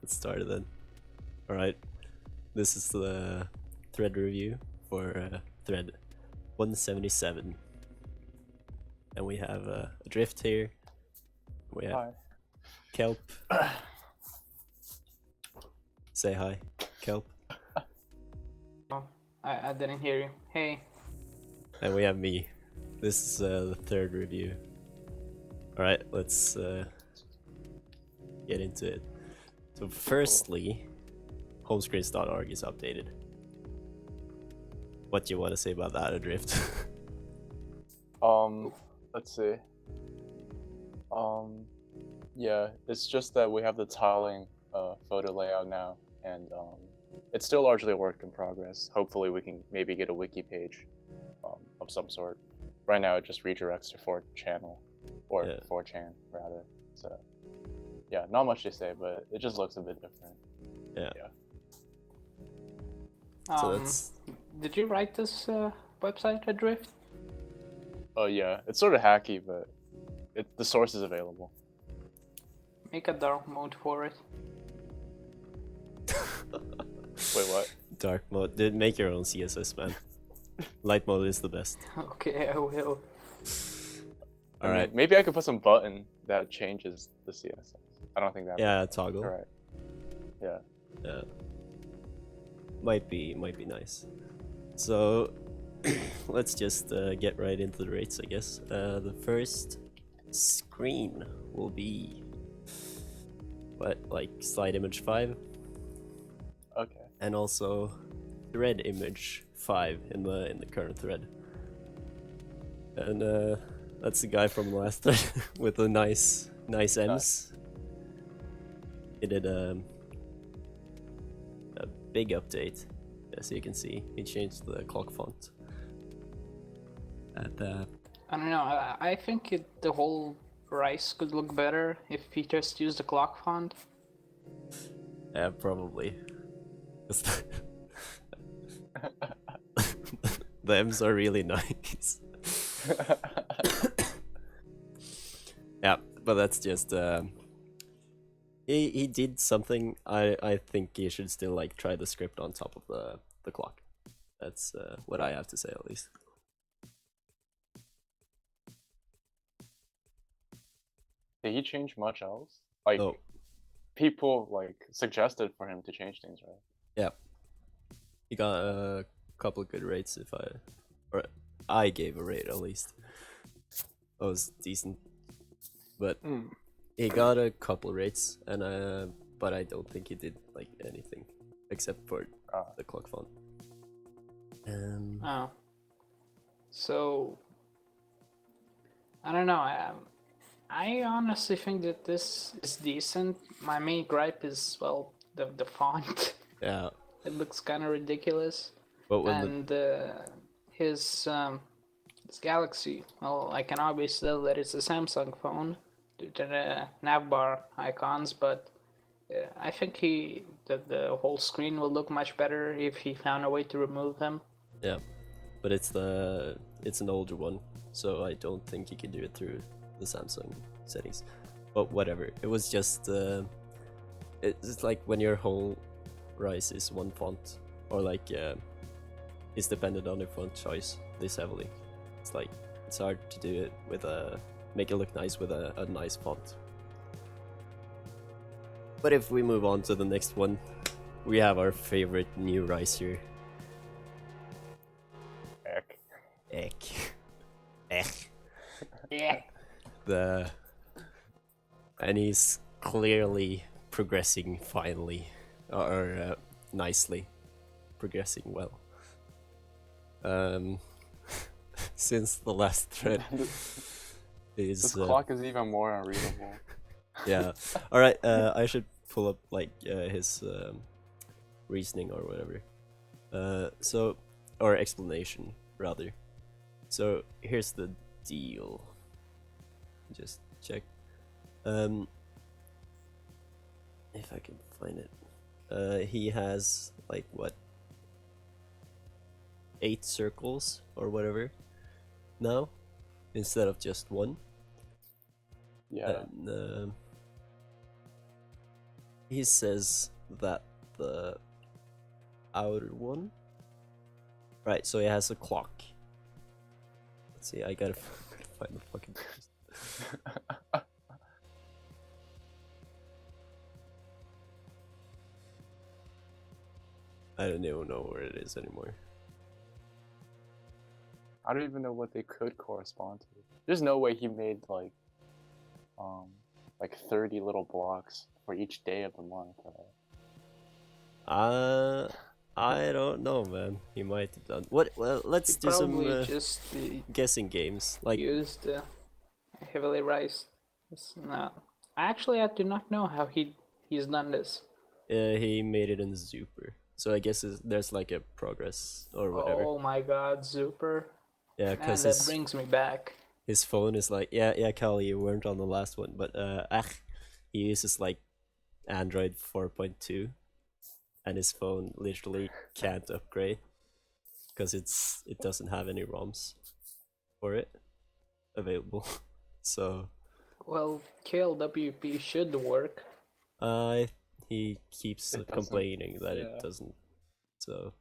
let's start it then. Alright, this is the thread review for thread 177. And we have adrift here. We have Hi. kelp. Say hi, kelp. Oh, I didn't hear you. Hey. And we have me. This is the third review. Alright, let's get into it. So firstly, homescreens.org is updated. What do you want to say about that, adrift? Let's see. Yeah, it's just that we have the tiling photo layout now, and it's still largely a work in progress. Hopefully we can maybe get a wiki page of some sort. Right now it just redirects to 4channel, or 4chan rather. So yeah, not much to say, but it just looks a bit different. Yeah. So did you write this website, Adrift? Oh yeah, it's sort of hacky, but the source is available. Make a dark mode for it. Wait, what? Dark mode. Dude, make your own CSS, man. Light mode is the best. Okay, I will. Alright. Maybe I could put some button that changes the CSS. I don't think that. Yeah, toggle. Alright. Yeah. Yeah. Might be nice. So let's just get right into the rates, I guess. The first screen will be like slide image 5. Okay. And also thread image 5 in the current thread. And that's the guy from the last thread with the nice M's. He did a big update, as you can see. He changed the clock font. And I don't know. I think the whole rice could look better if he just used the clock font. yeah, probably. The M's are really nice. Yeah, but that's just he did something. I think he should still like try the script on top of the clock. That's what I have to say, at least. Did he change much else? Like, No. people like suggested for him to change things, right? Yeah. He got a couple of good rates. I gave a rate at least. That was decent, but he got a couple rates, and but I don't think he did like anything except for the clock font. Oh. So I don't know. I honestly think that this is decent. My main gripe is, well, the font. Yeah. It looks kind of ridiculous. But when and his Galaxy, well, I can obviously tell that it's a Samsung phone due to the navbar icons, but I think the whole screen will look much better if he found a way to remove them. Yeah, but it's an older one, so I don't think you can do it through the Samsung settings. But whatever, it was just it's like when your whole rice is one font, or like is dependent on your font choice this heavily. It's like it's hard to do it with make it look nice with a nice font. But if we move on to the next one, we have our favorite new rice here. Yeah. And he's clearly progressing finally, or nicely progressing well. Since the last thread is this clock is even more unreadable. Yeah. All right. I should pull up like his reasoning or whatever. Or explanation rather. So here's the deal. Just check. If I can find it. He has like what? 8 circles or whatever now instead of just 1. Yeah. And, He says that the outer one. Right, so it has a clock. Let's see, I gotta find the fucking post. I don't even know where it is anymore. I don't even know what they could correspond to. There's no way he made like 30 little blocks for each day of the month. I don't know, man. He might have done. What? Well, let's He do some probably just guessing games. Like, used heavily rice. No, actually, I do not know how he's done this. he made it in Zuper, so I guess there's like a progress or whatever. Oh my God, Super! Yeah, And because that brings me back. his phone is like, yeah, Kali, you weren't on the last one, but he uses like Android 4.2, and his phone literally can't upgrade because it doesn't have any ROMs for it available. So Well, KLWP should work. he keeps It doesn't, complaining that yeah. it doesn't. So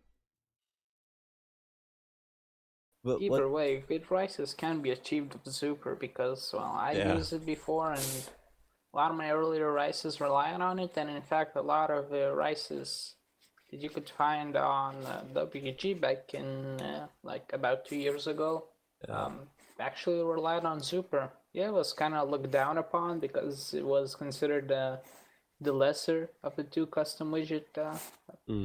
but Either way, good rices can be achieved with Super because, well, I Yeah. used it before and a lot of my earlier rices relied on it, and in fact, a lot of rices that you could find on WG back in like about 2 years ago actually relied on Super. Yeah, it was kind of looked down upon because it was considered the lesser of the two custom widget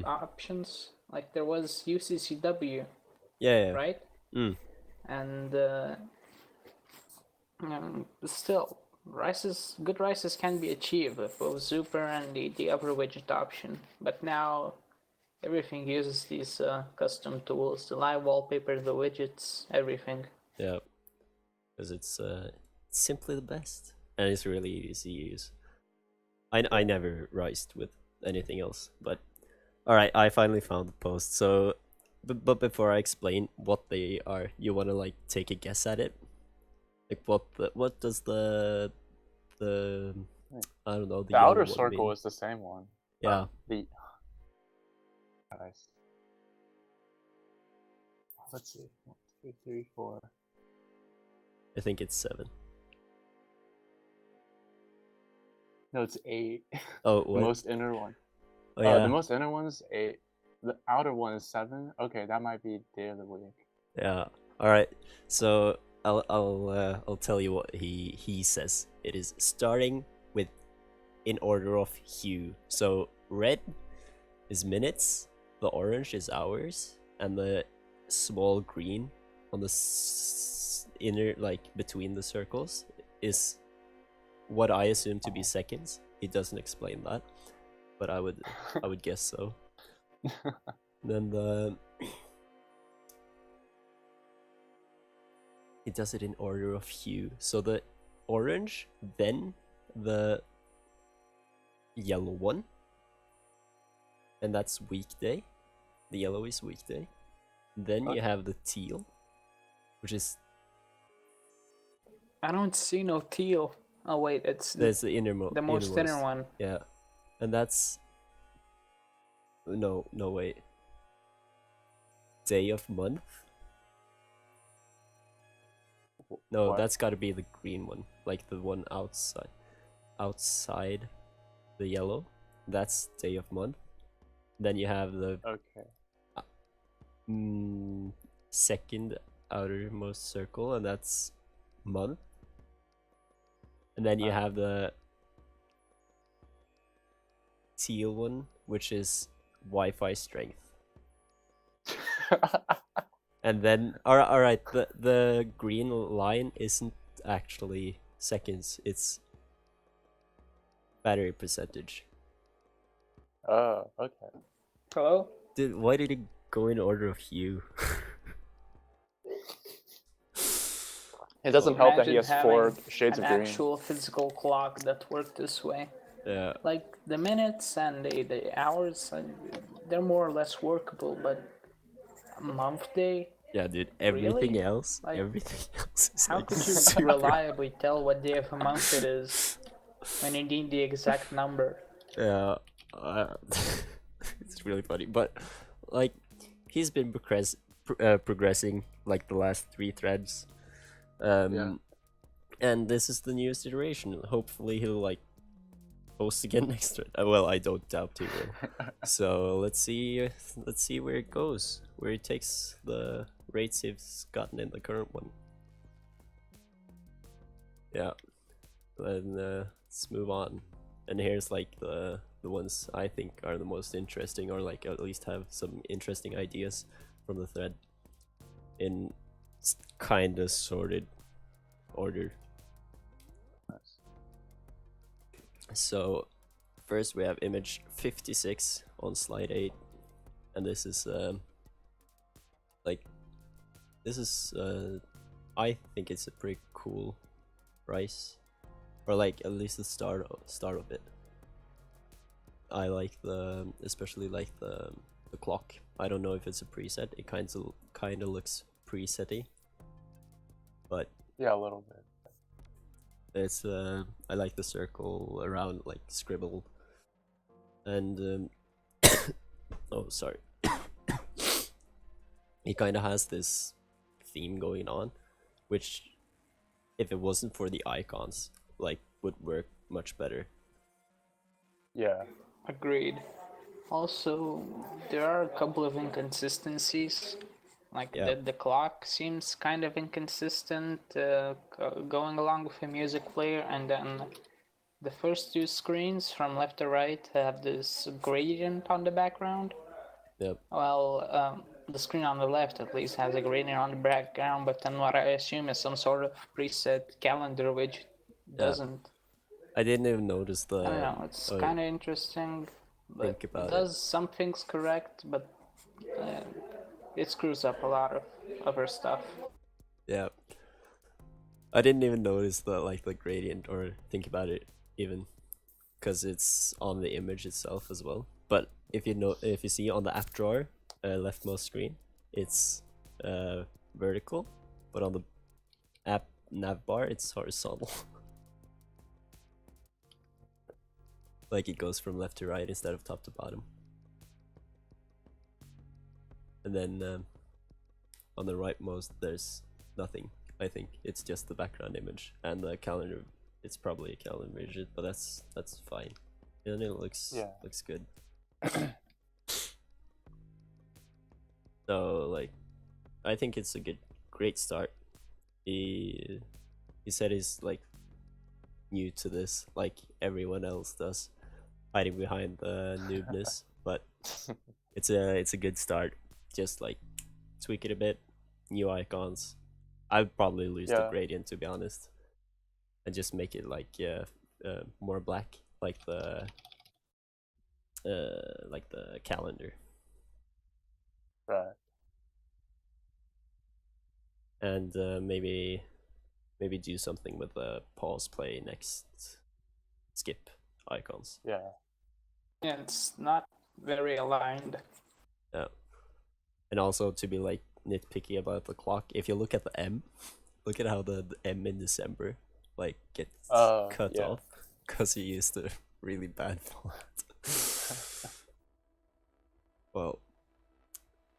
options. Like there was UCCW, yeah. right? Mm. And still, good rices can be achieved with both Super and the upper widget option. But now everything uses these custom tools, the live wallpaper, the widgets, everything. Yeah, because it's simply the best, and it's really easy to use. I never rised with anything else, but all right, I finally found the post. So, but before I explain what they are, you want to like take a guess at it? Like what does the I don't know, The yellow outer one circle mean? is the same one. Yeah. Let's see. 1, 2, 3, 4. I think it's 7. No, it's 8. Oh, The what? most inner one. Oh yeah. The most inner one is 8. The outer one is 7. Okay, that might be day of the week. Yeah. All right. So I'll tell you what he says. It is starting with in order of hue. So red is minutes, the orange is hours, and the small green on the inner, like between the circles, is what I assume to be seconds. He doesn't explain that, but I would guess so. Then it does it in order of hue. So the orange, then the yellow one, and that's weekday. The yellow is weekday. Then you have the teal, which is I don't see no teal. Oh wait, it's there's the the most inner one. Yeah, and that's no wait. Day of month. No, What? that's got to be the green one, like the one outside the yellow. That's day of month. Then you have the second outermost circle, and that's month. And then you have the teal one, which is Wi-Fi strength. And then, all right, the green line isn't actually seconds; it's battery percentage. Oh, okay. Hello? Dude, why did it go in order of hue? It doesn't help that he has Imagine 4 having shades of green. An actual physical clock that worked this way. Yeah. Like the minutes and the hours, they're more or less workable, but a month day. Yeah, dude. Everything Really? else, Like, everything else is How like could super. you reliably tell what day of a month it is when you need the exact number? Yeah, it's really funny, but like he's been progressing like the last 3 threads, Yeah. and this is the newest iteration. Hopefully, he'll like post again next thread. Well, I don't doubt he will. So let's see where it goes, where it takes the rates he's gotten in the current one. Yeah, then let's move on. And here's like the ones I think are the most interesting, or like at least have some interesting ideas from the thread in kind of sorted order. Nice. So first we have image 56 on slide 8, and this is like this is I think it's a pretty cool price, or like at least the start of it. I like especially like the clock. I don't know if it's a preset. It kind of looks presetty, but Yeah, a little bit. it's I like the circle around like scribbled, and oh sorry, he kind of has this theme going on, which if it wasn't for the icons, like would work much better. Yeah. Agreed. Also, there are a couple of inconsistencies. Like Yeah, the clock seems kind of inconsistent going along with the music player, and then the first two screens from left to right have this gradient on the background. yep, Well, the screen on the left at least has a gradient on the background, but then what I assume is some sort of preset calendar which yeah. doesn't. I didn't even notice I don't the. know, it's Oh, kind of interesting, but think it about it. does some things correct, but uh, it screws up a lot of other stuff. Yeah, I didn't even notice the gradient or think about it even, because it's on the image itself as well. But if you see on the app drawer, leftmost screen, it's vertical, but on the app nav bar, it's horizontal. Like it goes from left to right instead of top to bottom. And then on the rightmost, there's nothing. I think it's just the background image and the calendar. It's probably a calendar image, but that's fine. And it looks good. So like, I think it's a great start. He said he's like new to this, like everyone else does, hiding behind the noobness. But it's a good start. Just like tweak it a bit, new icons. I'd probably lose the Yeah. gradient, to be honest, and just make it like more black, like the calendar. Right. And maybe do something with the pause, play, next, skip icons. Yeah. Yeah, it's not very aligned. Yeah. And also to be like nitpicky about the clock, if you look at the M, look at how the M in December like gets cut Yeah. off because he used a really bad font. Well,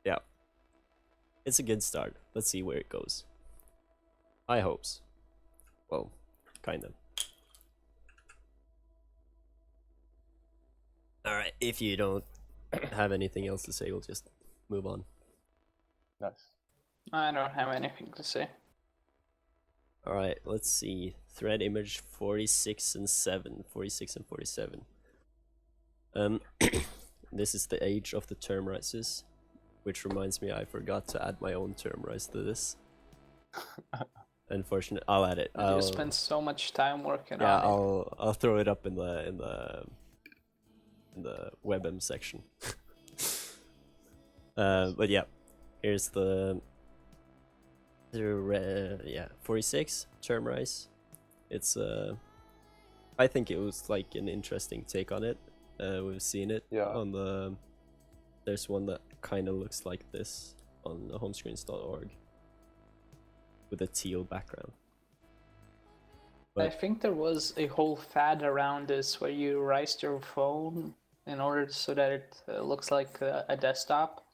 yeah, it's a good start. Let's see where it goes. High hopes. Well, kind of. All right, if you don't have anything else to say, we'll just move on. Nice. I don't have anything to say. All right, let's see. Thread image 46 and 47. This is the age of the term rises, which reminds me I forgot to add my own term rise to this. Unfortunately, I'll add it. You spent so much time working yeah, on it. I'll throw it up in the WebM section. But yeah, here's the 46 term rise. It's I think it was like an interesting take on it. We've seen it on the. There's one that kind of looks like this on the homescreens.org with a teal background. I think there was a whole fad around this where you raised your phone in order so that it looks like a desktop.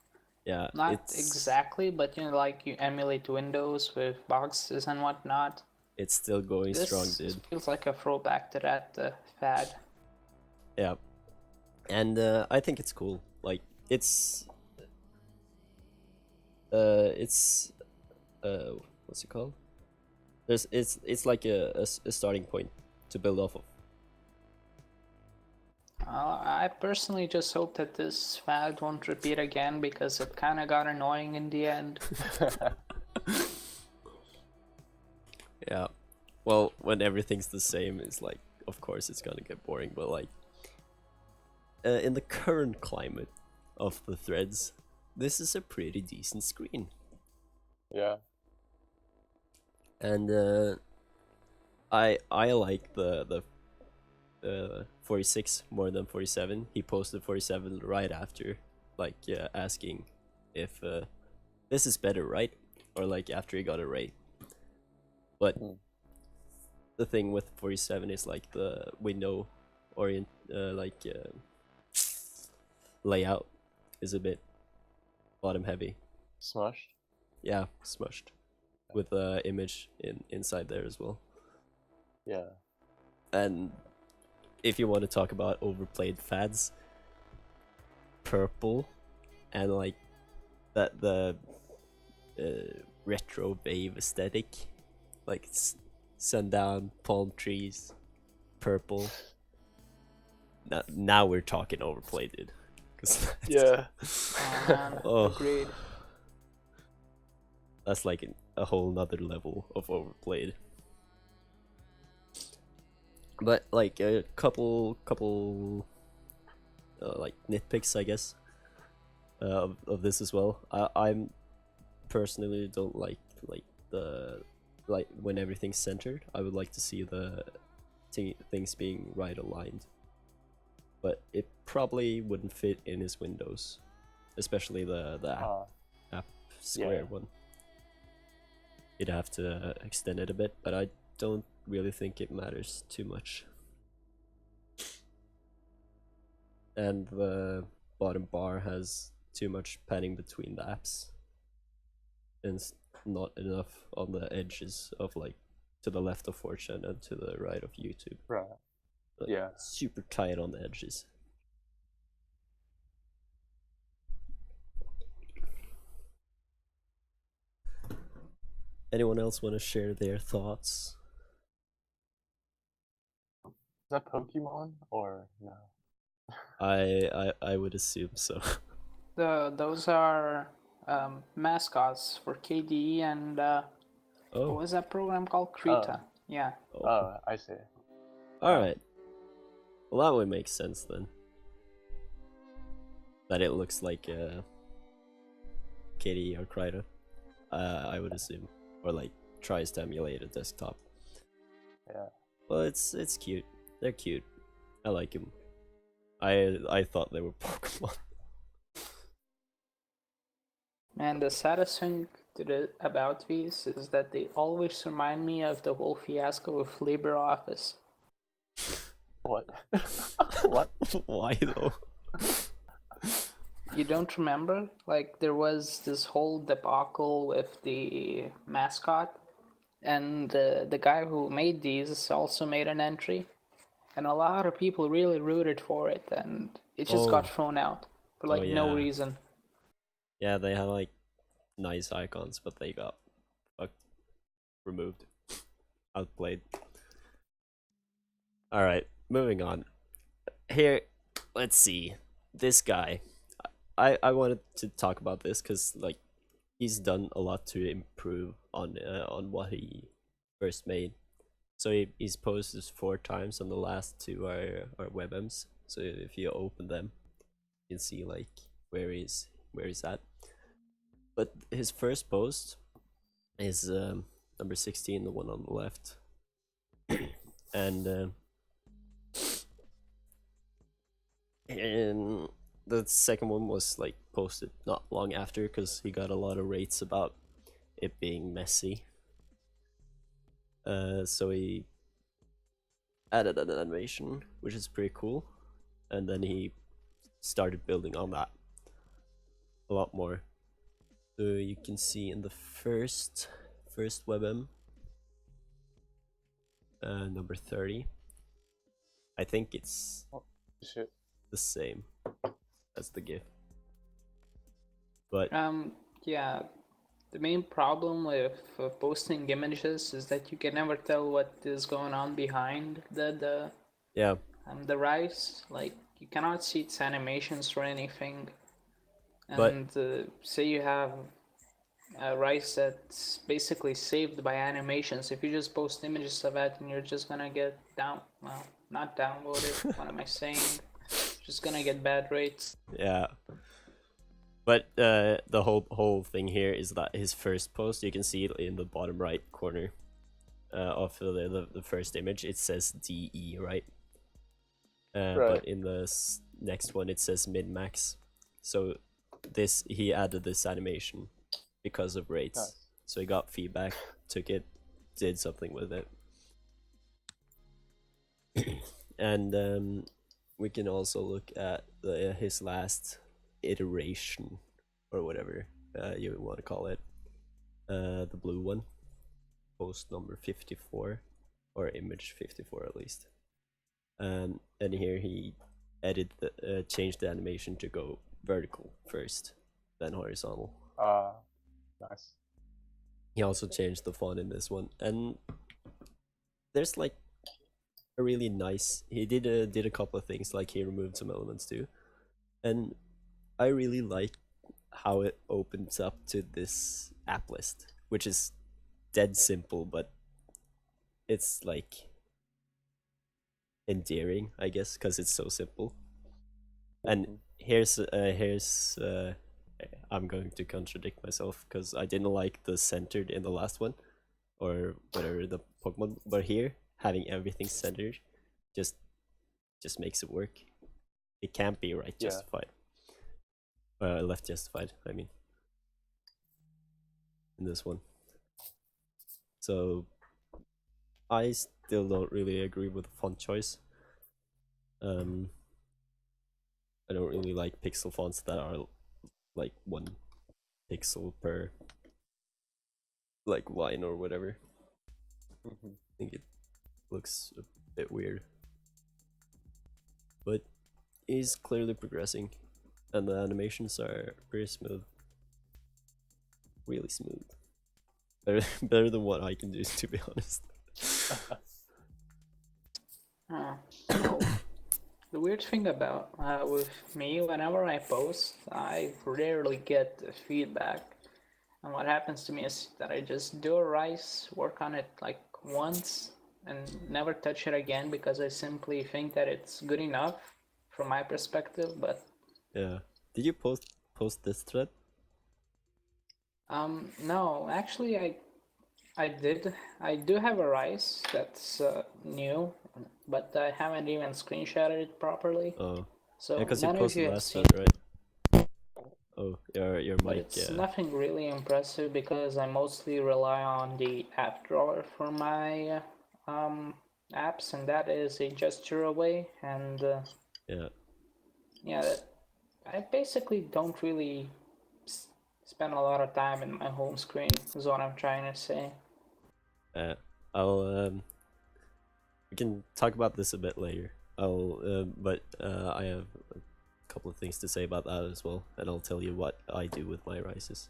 Yeah, Not it's exactly, but like you emulate Windows with boxes and whatnot. it's still going strong, This dude. feels like a throwback to that fad. Yeah, and I think it's cool. Like it's what's it called? It's like a starting point to build off of. I personally just hope that this fad won't repeat again because it kind of got annoying in the end. Yeah. Well, when everything's the same, it's like, of course, it's gonna get boring. But like, in the current climate of the threads, this is a pretty decent screen. Yeah. And I like the 46 more than 47. He posted 47 right after, like asking if this is better, right? Or like after he got a rate. But the thing with 47 is like the window layout is a bit bottom heavy. Smushed. Yeah, smushed with the image inside there as well. Yeah. And if you want to talk about overplayed fads, purple and like that the retro wave aesthetic, like sundown, palm trees, purple. Now we're talking overplayed, dude. Yeah. Oh. Agreed. That's like a whole nother level of overplayed. But like a couple like nitpicks, I guess, of this as well. I'm personally don't like the when everything's centered. I would like to see the things being right aligned. But it probably wouldn't fit in his windows, especially the app square one. You'd have to extend it a bit, but I don't really think it matters too much. And the bottom bar has too much padding between the apps, and not enough on the edges of like to the left of 4chan and to the right of YouTube. Right. Like, yeah. Super tight on the edges. Anyone else want to share their thoughts? Is that Pokemon or no? I would assume so. Those are mascots for KDE and what was that program called? Krita. Yeah. Oh, I see. Alright. Well, that would make sense then. That it looks like KDE or Krita. I would assume. Or like tries to emulate a desktop. Yeah. Well, it's cute. They're cute. I like them. I thought they were Pokemon. And the saddest thing about these is that they always remind me of the whole fiasco with LibreOffice. What? What? Why though? You don't remember? Like, there was this whole debacle with the mascot, and the guy who made these also made an entry, and a lot of people really rooted for it, and it just got thrown out for like no reason. Yeah, they had like nice icons, but they got removed, outplayed. All right, moving on. Here, let's see. This guy, I wanted to talk about this because like he's done a lot to improve on what he first made. So he's posted 4 times, and the last 2 are WebMs. So if you open them, you can see like where he's at. But his first post is number 16, the one on the left, and the second one was like posted not long after because he got a lot of rates about it being messy. So he added an animation, which is pretty cool, and then he started building on that a lot more. So you can see in the first WebM, number 30. I think it's Shit. the same as the GIF. But Yeah, the main problem with posting images is that you can never tell what is going on behind yeah, the rise. Like you cannot see its animations or anything. but And say you have a rise that's basically saved by animations. If you just post images of that, and you're just gonna get not downloaded. What am I saying? Just gonna get bad rates. yeah. But the whole thing here is that his first post, you can see it in the bottom right corner of the first image, it says DE, right? Right. But in the next one, it says min max. So he added this animation because of rates. Nice. So he got feedback, took it, did something with it. And we can also look at his last iteration, or whatever you want to call it, the blue one, post number 54, or image 54 at least. And here he changed the animation to go vertical first, then horizontal. Nice. He also changed the font in this one, and there's like a really nice. He did a couple of things, like he removed some elements too, and I really like how it opens up to this app list, which is dead simple, but it's like endearing, I guess, because it's so simple. And here's I'm going to contradict myself because I didn't like the centered in the last one, or whatever the Pokemon, but here having everything centered just makes it work. It can't be right justified. Left justified, I mean, in this one. So I still don't really agree with the font choice. I don't really like pixel fonts that are like 1 pixel per like line or whatever. I think it looks a bit weird, but he's clearly progressing, and the animations are pretty smooth, really smooth. Better than what I can do, to be honest. So the weird thing about with me, whenever I post, I rarely get feedback. And what happens to me is that I just do a rise, work on it like once, and never touch it again because I simply think that it's good enough from my perspective. But yeah, did you post this thread? no, actually, I did. I do have a rise that's new, but I haven't even screenshotted it properly. Oh, So yeah, because you none of posted you have last seen. time, right? Oh, your But mic. it's Yeah. nothing really impressive because I mostly rely on the app drawer for my apps, and that is a gesture away. And yeah, I basically don't really spend a lot of time in my home screen, is what I'm trying to say. I'll we can talk about this a bit later. But I have a couple of things to say about that as well, and I'll tell you what I do with my rises.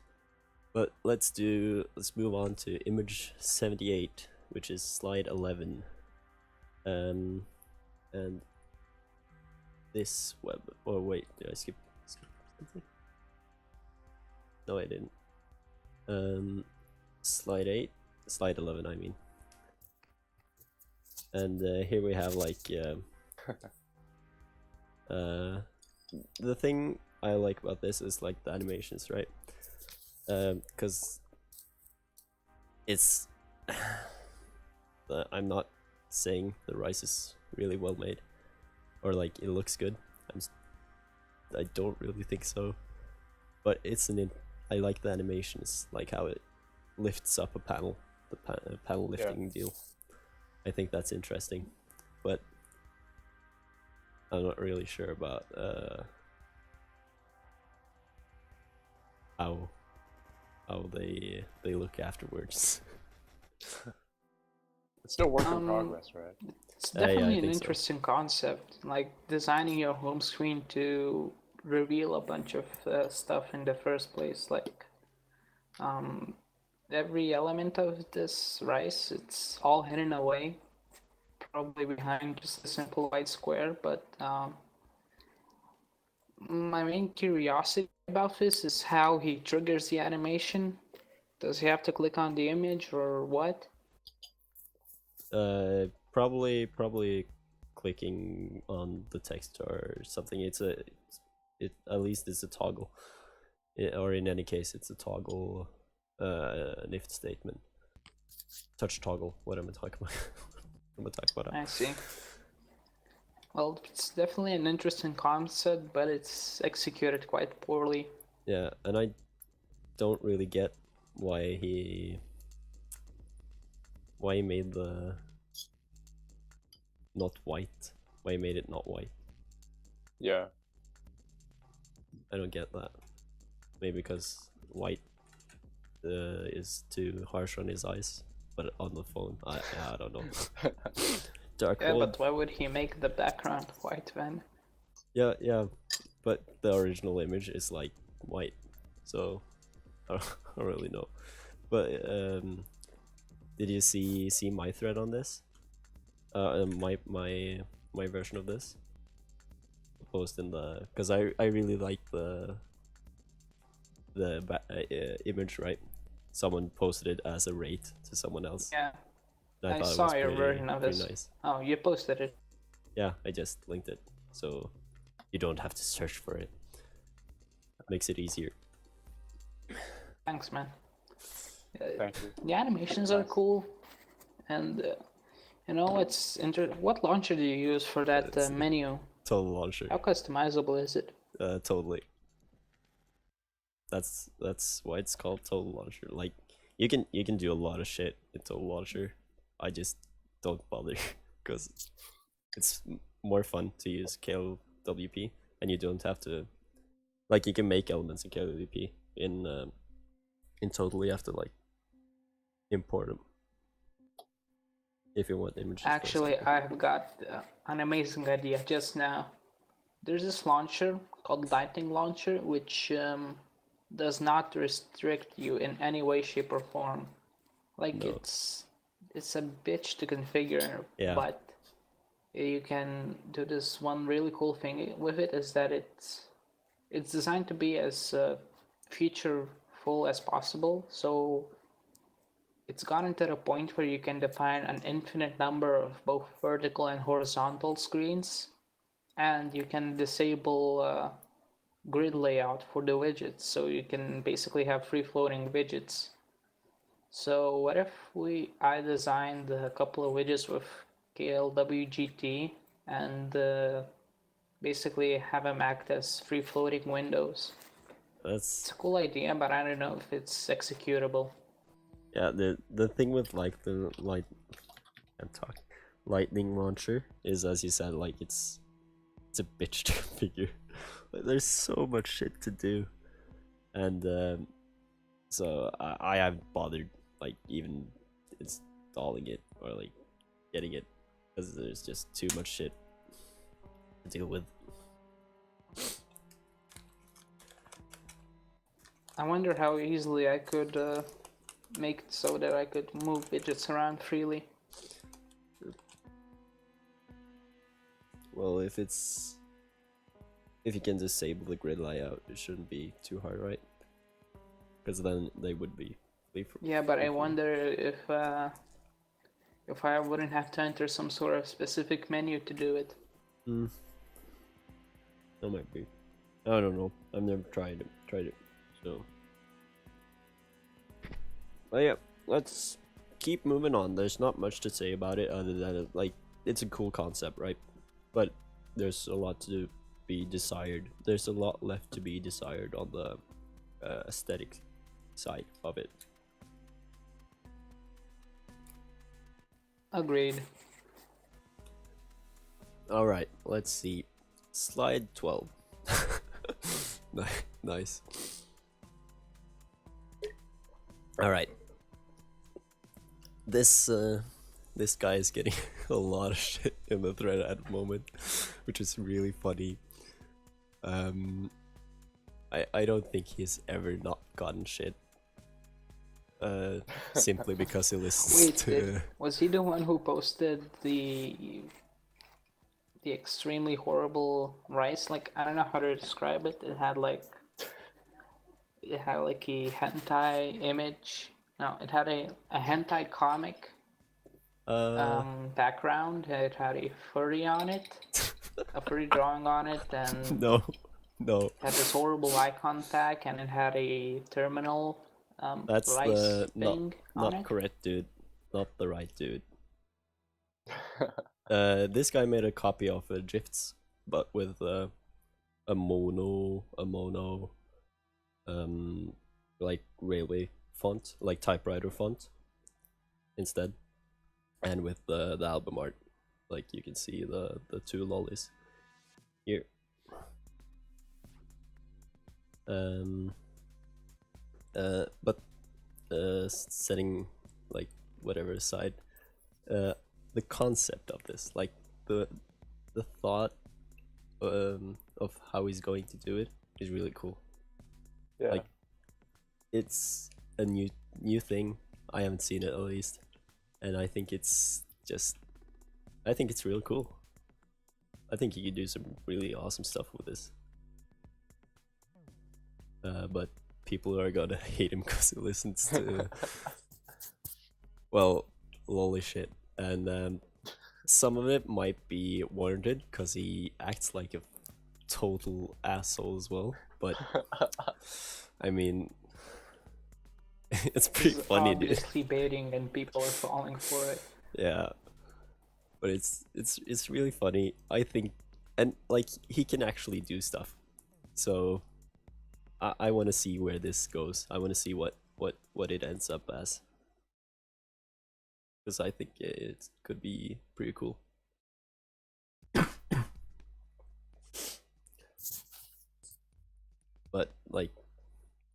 But let's move on to image 78, which is slide 11. And this web. Oh wait, did I skip something? No, I didn't. Slide 8, slide 11, I mean. And here we have like the thing I like about this is like the animations, right? Because it's I'm not saying the rice is really well made or like it looks good. I don't really think so, but I like the animations, like how it lifts up a panel, the panel lifting deal. I think that's interesting, but I'm not really sure about how they look afterwards. It's still work in Um, progress, right? It's Yeah, I definitely an think so. interesting concept, like designing your home screen to reveal a bunch of stuff in the first place. Like um, every element of this rice, it's all hidden away, probably behind just a simple white square. But my main curiosity about this is how he triggers the animation. Does he have to click on the image or what? Probably clicking on the text or something. It at least it's a toggle, or in any case, it's a toggle, an if statement, touch toggle. What am I talking about? what am I talking about? I see. Well, it's definitely an interesting concept, but it's executed quite poorly. Yeah, and I don't really get why he made the not white. Why he made it not white. Yeah. I don't get that. Maybe because white is too harsh on his eyes, but on the phone, I don't know. Dark Yeah, mode. but why would he make the background white then? Yeah, but the original image is like white, so I don't really know. But did you see my thread on this? My version of this post in the, because I really like the image, right? Someone posted it as a rate to someone else. Yeah, And I I thought it saw was your pretty version of this. nice. Oh, you posted it. Yeah, I just linked it, so you don't have to search for it. Makes it easier. Thanks, man. Thank you. The animations are Nice. cool, and you know, what launcher do you use for that It's menu? Total launcher. How customizable is it? Totally. That's why it's called Total Launcher. Like you can do a lot of shit in Total Launcher. I just don't bother because it's more fun to use KLWP, and you don't have to, like, you can make elements in KLWP. In Total you have to like import them if you want images. Actually, I've got an amazing idea just now. There's this launcher called Lightning Launcher, which does not restrict you in any way, shape, or form. Like No. it's a bitch to configure, Yeah. but you can do this one really cool thing with it is that it's designed to be as featureful as possible. So it's gotten to the point where you can define an infinite number of both vertical and horizontal screens, and you can disable grid layout for the widgets, so you can basically have free floating widgets. So what if I designed a couple of widgets with KLWGT and basically have them act as free floating windows? It's That's a cool idea, but I don't know if it's executable. yeah. The thing with like the lightning launcher is, as you said, like it's a bitch to configure. Like, there's so much shit to do, and so I haven't bothered like even installing it or like getting it because there's just too much shit to deal with. I wonder how easily I could make it so that I could move widgets around freely. Well, if you can disable the grid layout, it shouldn't be too hard, right? Because then they would be Yeah, but I wonder if I wouldn't have to enter some sort of specific menu to do it. That might be. I don't know. I've never tried it. So. But yeah, let's keep moving on. There's not much to say about it other than like it's a cool concept, right? But there's a lot to be desired. There's a lot left to be desired on the aesthetic side of it. Agreed. All right, let's see. Slide 12. Nice. All right. This guy is getting a lot of shit in the thread at the moment, which is really funny. I don't think he's ever not gotten shit. Simply because he listens Wait, to. was he the one who posted the extremely horrible rice? Like, I don't know how to describe it. It had like a hentai image. No, it had a hentai comic background. It had a furry on it, a furry drawing on it, and No. it had this horrible eye contact, and it had a terminal That's rice the thing on not it. correct dude. Not the right dude. This guy made a copy of Drifts, but with a mono, like railway font, like typewriter font, instead, and with the album art, like you can see the two lollies here. But setting like whatever aside, the concept of this, like the thought of how he's going to do it is really cool. Yeah. Like, it's a new thing. I haven't seen it at least, and I think it's really cool. I think he could do some really awesome stuff with this. But people are gonna hate him because he listens to well, lolly shit, and some of it might be warranted because he acts like a total asshole as well. But I mean, it's pretty He's funny, dude. obviously baiting, and people are falling for it. Yeah, but it's really funny, I think, and like he can actually do stuff. So I want to see where this goes. I want to see what it ends up as, because I think it could be pretty cool. But like,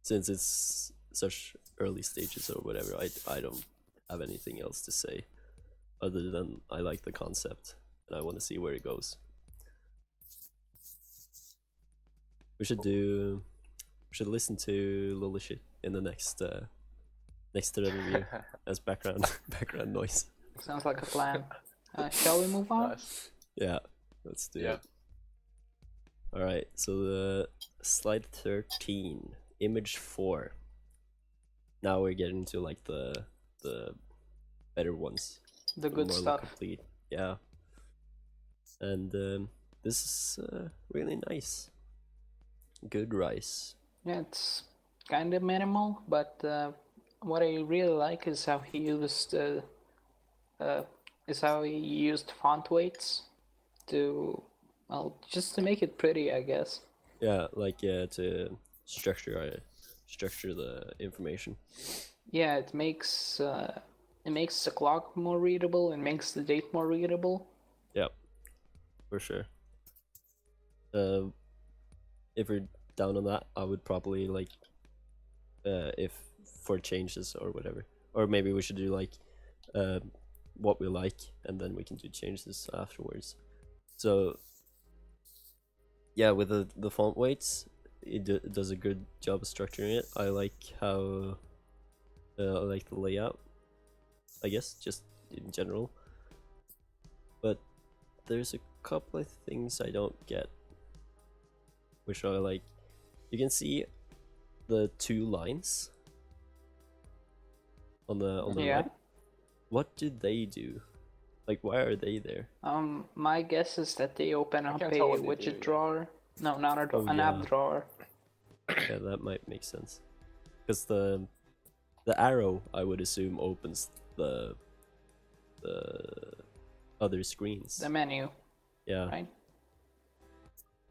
since it's such early stages or whatever, I don't have anything else to say other than I like the concept and I want to see where it goes. We should listen to Lily shit in the next thread review as background noise. Sounds like a plan. Shall we move on? Nice. Yeah, let's do Yeah. it. All right, so the slide 13, image 4. Now we're getting to like the better ones, The the good more stuff. complete. Yeah, and this is really nice. Good rice. Yeah, it's kind of minimal, but what I really like is how he used font weights to, well, just to make it pretty, I guess. Yeah, like to structure the information. Yeah, it makes the clock more readable. It makes the date more readable. Yeah, for sure. If we're down on that, I would probably like if for changes or whatever, or maybe we should do like what we like and then we can do changes afterwards. So yeah, with the font weights, it does a good job of structuring it. I like how I like the layout, I guess, just in general. But there's a couple of things I don't get, which are like, you can see the two lines on the Yeah. right. What do they do? Like, why are they there? My guess is that they open up a can't tell what they widget do, yeah. drawer. No, not a drawer, Oh, an yeah. app drawer. Yeah, that might make sense. Because the arrow, I would assume, opens the other screens. The menu, Yeah. right?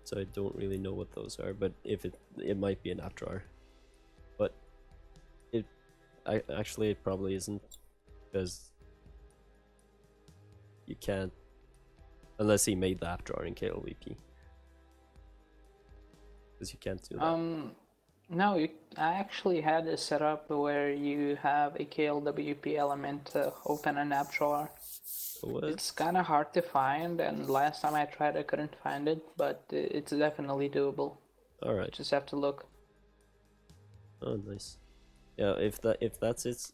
So I don't really know what those are, but if it might be an app drawer. But it probably isn't, because you can't Unless he made the app drawer in KLVP. Because you can't do that. No, I actually had a setup where you have a KLWP element to open an app drawer. What? It's kind of hard to find, and last time I tried, I couldn't find it, but it's definitely doable. Alright. Just have to look. Oh, nice. Yeah, if that's it,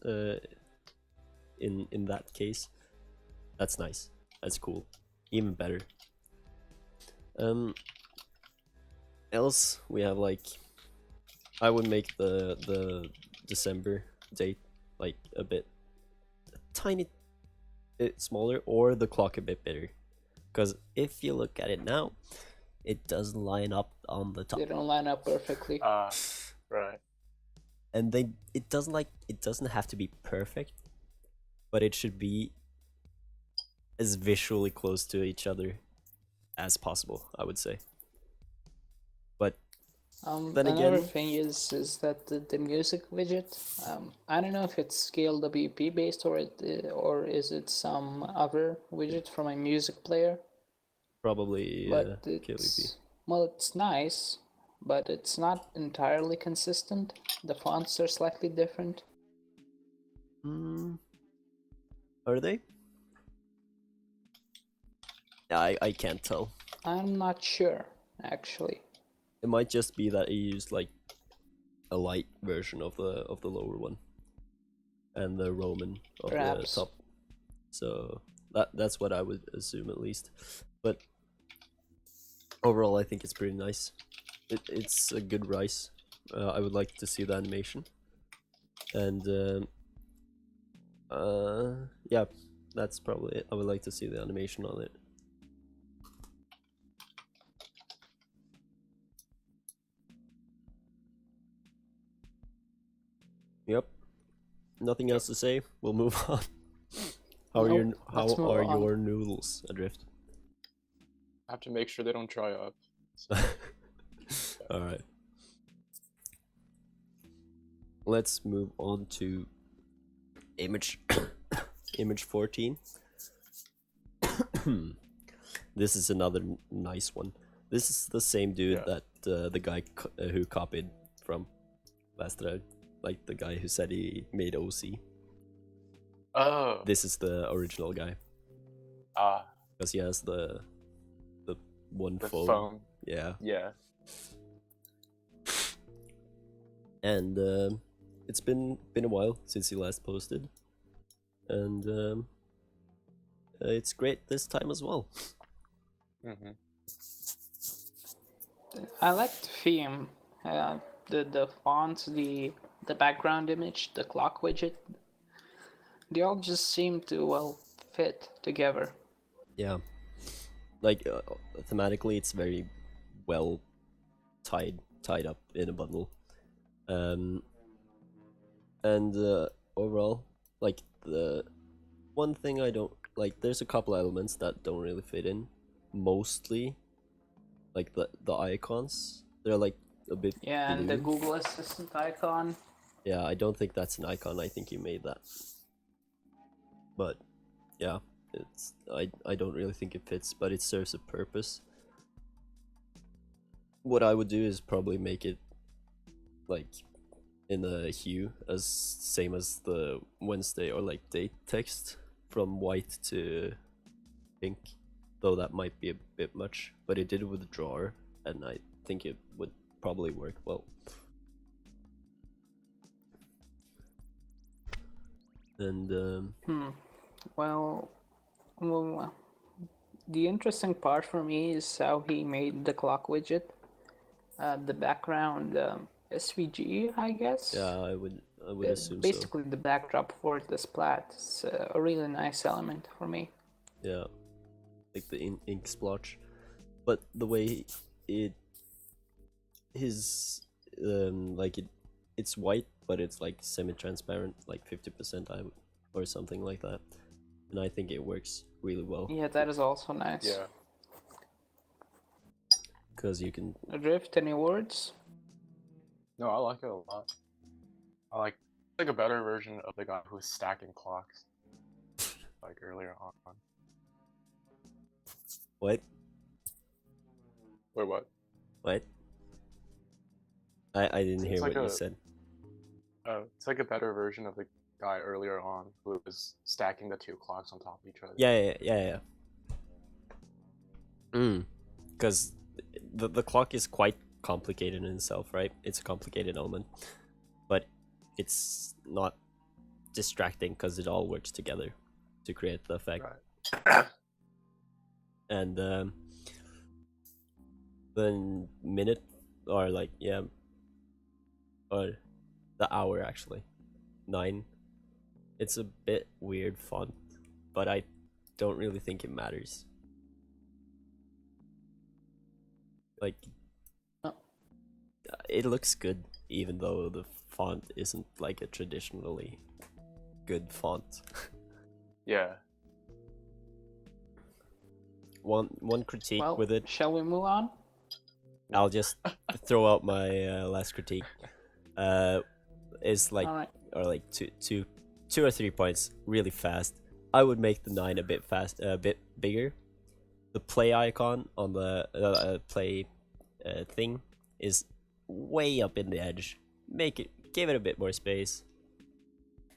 in that case, that's nice. That's cool. Even better. Else we have like, I would make the December date like a tiny bit smaller, or the clock a bit bigger. Because if you look at it now, it doesn't line up on the top. They don't line up perfectly. Right. And it doesn't have to be perfect, but it should be as visually close to each other as possible, I would say. But then Another again, thing is that the music widget, I don't know if it's scale WP based or is it some other widget from a music player, probably but KLVP. it's nice, but it's not entirely consistent. The fonts are slightly different. Are they? Yeah, I can't tell. I'm not sure, actually. It might just be that you used like a light version of the lower one, and the Roman of Perhaps. the top. So that's what I would assume, at least. But overall, I think it's pretty nice. It's a good rice. I would like to see the animation, and yeah, that's probably it. I would like to see the animation on it. Yep. Nothing else to say. We'll move on. How are Let's move on. your noodles, Adrift? I have to make sure they don't dry up. So, All right. Let's move on to image 14. This is another nice one. This is the same dude that the guy who copied from last round, like the guy who said he made OC. Oh. This is the original guy. Because he has the one phone. Yeah. Yeah. And it's been a while since he last posted, and it's great this time as well. I like the theme, the fonts, the background image, the clock widget. They all just seem to fit together. Yeah, like thematically, it's very well tied up in a bundle, and overall, like the one thing I don't like, there's a couple elements that don't really fit in. Mostly, like the icons, they're like a bit blue. And the Google Assistant icon. Yeah, I don't think that's an icon. I think you made that. But yeah, it's I don't really think it fits, but it serves a purpose. What I would do is probably make it like in a hue as same as the Wednesday or like date text, from white to pink, though that might be a bit much, but it did with the drawer, and I think it would probably work well. And Well, the interesting part for me is how he made the clock widget. The background SVG, I guess. yeah, I would assume basically the backdrop for the splat is a really nice element for me. Yeah, like the ink splotch, but the way it's white, but it's like semi-transparent, like 50%, or something like that, and I think it works really well. Yeah, that is also nice. Yeah. Because you can. Adrift, any words? No, I like it a lot. I like a better version of the guy who was stacking clocks, like earlier on. What? Or what? What? I didn't It's hear like what you a said. it's like a better version of the guy earlier on who was stacking the two clocks on top of each other. Yeah. Because the clock is quite complicated in itself, right? It's a complicated element, but it's not distracting because it all works together to create the effect. Right. And the minute, or like, yeah, or the hour actually, 9. It's a bit weird font, but I don't really think it matters. Like, Oh. it looks good even though the font isn't like a traditionally good font. Yeah. One critique Well, with it, shall we move on? I'll just throw out my last critique. Is like, Alright. or like two or 3 points really fast. I would make the 9 a bit bigger. The play icon on the play thing is way up in the edge. Give it a bit more space.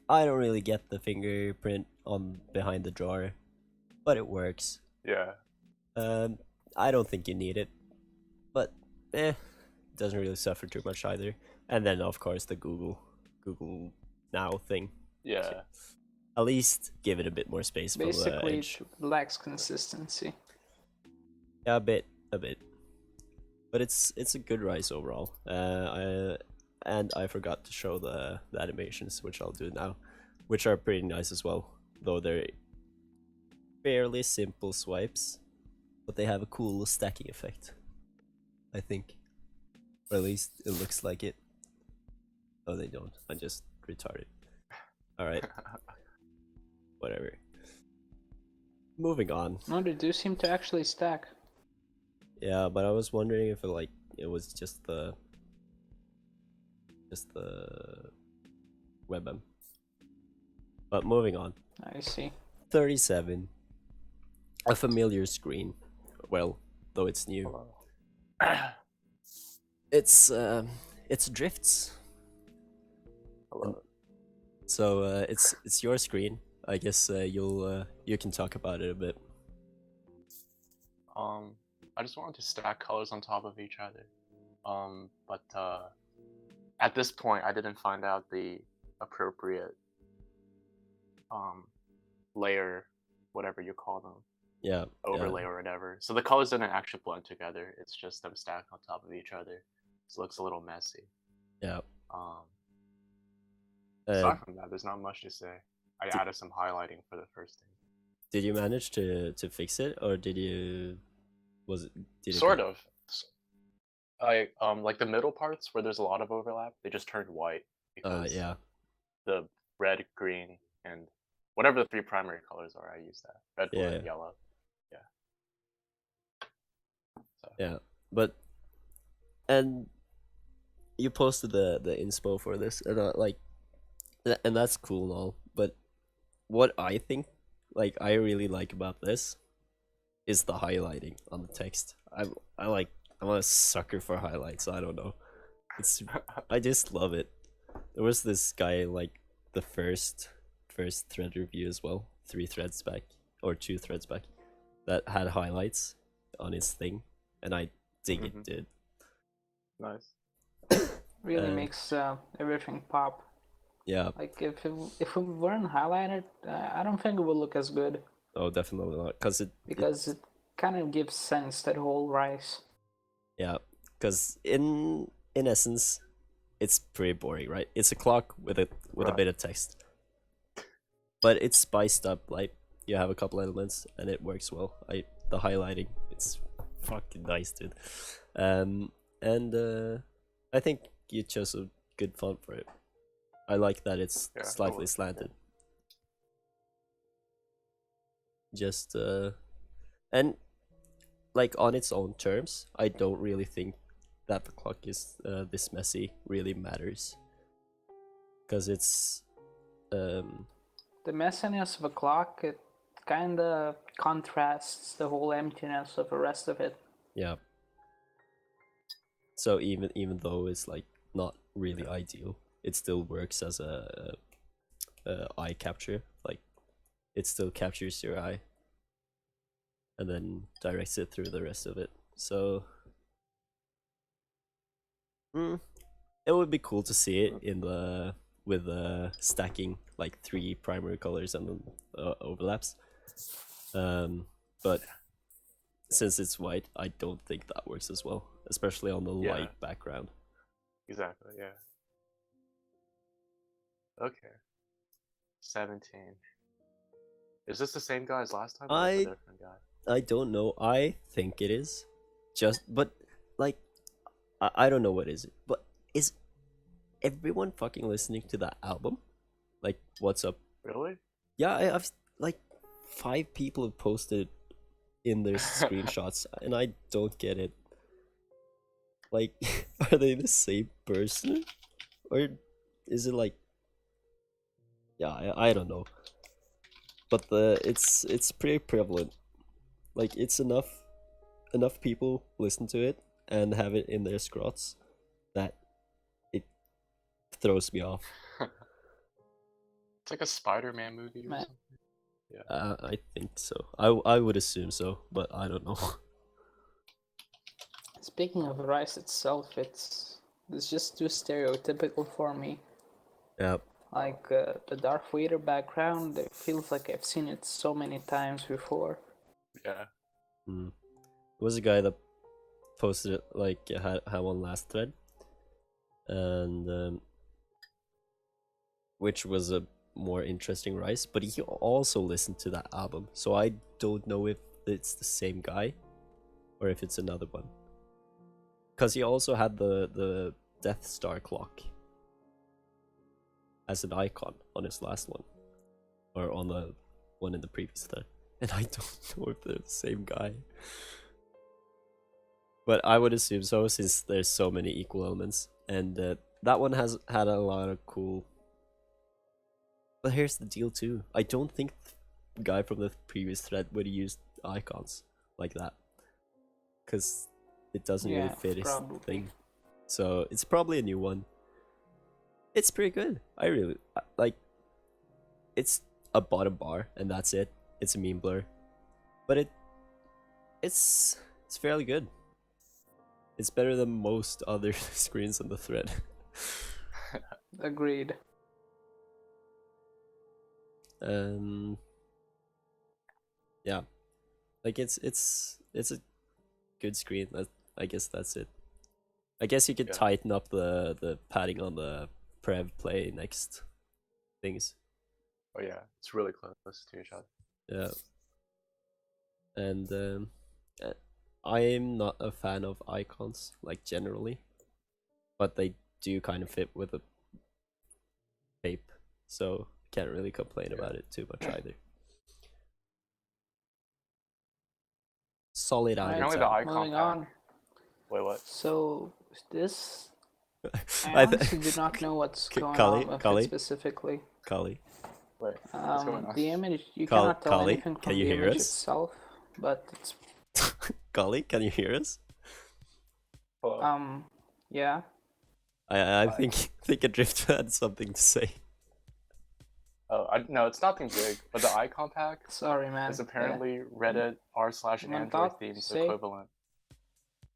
I don't really get the fingerprint on behind the drawer, but it works. Yeah. I don't think you need it, but doesn't really suffer too much either. And then of course the Google Now thing. Yeah. At least give it a bit more space from the Basically, edge. it lacks consistency. Yeah, a bit. But it's a good rise overall. I forgot to show the animations, which I'll do now, which are pretty nice as well. Though they're fairly simple swipes, but they have a cool stacking effect, I think. Or at least it looks like it. Oh, they don't. I'm just retarded. Alright. Whatever. Moving on. No, they do seem to actually stack. Yeah, but I was wondering if it was just the WebM. But moving on. I see. 37. A familiar screen. Well, though it's new. Hello. It's drifts. Hello. So it's your screen. I guess you can talk about it a bit. I just wanted to stack colors on top of each other. But at this point, I didn't find out the appropriate layer, whatever you call them, Yeah. overlay or whatever. So the colors didn't actually blend together. It's just them stacked on top of each other. So it looks a little messy. Yeah. Aside from that, there's not much to say. I added some highlighting for the first thing. Did you manage to fix it, or did you? Did it Sort of. Like the middle parts where there's a lot of overlap, they just turned white because yeah. the red, green, and whatever the 3 primary colors are, I use that. Red, blue, and yellow. Yeah. So. Yeah, but and you posted the inspo for this, and and that's cool and all. But what I think, like, I really like about this is the highlighting on the text. I'm a sucker for highlights. I don't know. I just love it. There was this guy like the first thread review as well, 3 threads back or 2 threads back, that had highlights on his thing, and I dig it, dude. Nice. Really makes everything pop. Yeah. Like if it weren't highlighted, I don't think it would look as good. Oh, definitely not, because it kind of gives sense to the whole rise. Yeah, because in essence, it's pretty boring, right? It's a clock with a bit of text, but it's spiced up. Like, you have a couple elements, and it works well. The highlighting, it's fucking nice, dude. And I think you chose a good font for it. I like that it's slightly slanted. Just and like on its own terms, I don't really think that the clock is this messy really matters, because it's the messiness of a clock, it kind of contrasts the whole emptiness of the rest of it. Yeah. So even though it's like not really ideal, it still works as a eye capture. Like it still captures your eye and then directs it through the rest of it. So it would be cool to see it in the with stacking like 3 primary colors and then overlaps. But since it's white, I don't think that works as well, especially on the light background. Exactly. Yeah. Okay. 17. Is this the same guy as last time? Or is it a different guy? I don't know. I think it is. But like, I don't know what is it. But is everyone fucking listening to that album? Like, what's up? Really? Yeah, I've like 5 people have posted in their screenshots, and I don't get it. Like, are they the same person, or is it like? Yeah, I don't know. But it's pretty prevalent. Like it's enough people listen to it and have it in their scrots that it throws me off. It's like a Spider-Man movie or something. Yeah. I think so. I would assume so, but I don't know. Speaking of Rice itself, it's just too stereotypical for me. Yeah. Like the Darth Vader background, it feels like I've seen it so many times before. Yeah. It was a guy that posted it, like had one last thread, and which was a more interesting Rice, but he also listened to that album, so I don't know if it's the same guy or if it's another one. Because he also had the Death Star clock as an icon on his last one, or on the one in the previous thread, and I don't know if they're the same guy. But I would assume so, since there's so many equal elements, and that one has had a lot of cool. But here's the deal too. I don't think the guy from the previous thread would have used icons like that, because it doesn't really fit his thing. So it's probably a new one. It's pretty good. I really like. It's a bottom bar, and that's it. It's a meme blur, but it's fairly good. It's better than most other screens on the thread. Agreed. Yeah, like it's a good screen. I guess that's it. I guess you could tighten up the padding on the Prev Play next things. Oh yeah, it's really close to each other. Yeah. And I'm not a fan of icons, like generally, but they do kind of fit with the tape, so can't really complain about it too much either. Solid out. Apparently the icon Moving pack. on. Wait, what? So this, I honestly do not know what's going on with it specifically. Kali. Wait, what's going on? The image, you cannot tell Kali, anything from can you the hear image us? itself, but it's Kali, can you hear us? Hello? Yeah. I think Adrift had something to say. Oh, no, it's nothing big, but the icon pack Sorry, man. is apparently Reddit r/Android themes equivalent.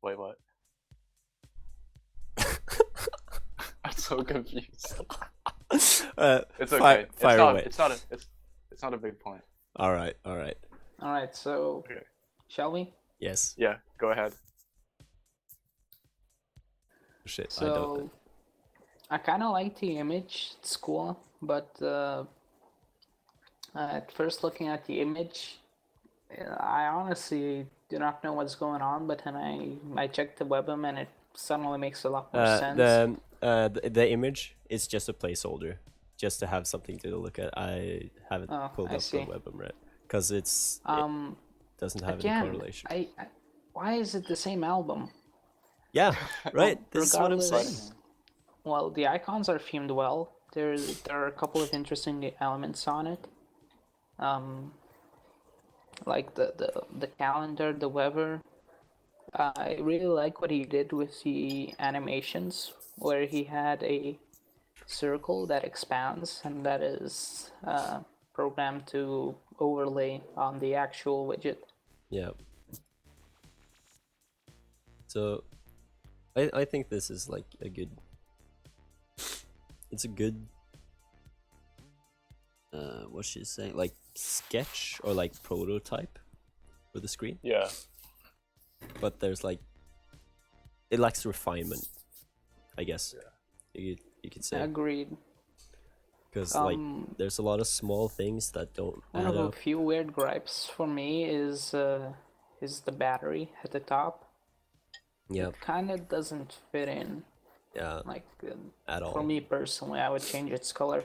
Wait, what? I'm so confused. It's okay. It's not a big point. All right. So, shall we? Yes. Yeah, go ahead. Shit, so, I kind of like the image. It's cool, but at first looking at the image, I honestly do not know what's going on. But then I checked the webm and it suddenly makes a lot more sense. The image is just a placeholder, just to have something to look at. I haven't pulled up the webm yet because it doesn't have any correlation. Why is it the same album? Yeah, right. This is what I'm saying. Well, the icons are themed well. There are a couple of interesting elements on it. like the calendar, the weather. I really like what he did with the animations, where he had a circle that expands and that is programmed to overlay on the actual widget. Yeah. So I think this is like a good. It's a good. What should you say? Like sketch or like prototype for the screen. Yeah. But there's like it lacks refinement, I guess. You could say, Agreed. because like there's a lot of small things that don't One add of the up. few weird gripes for me is the battery at the top. Yeah, It kind of doesn't fit in. yeah, Like at for all. me personally, I would change its color.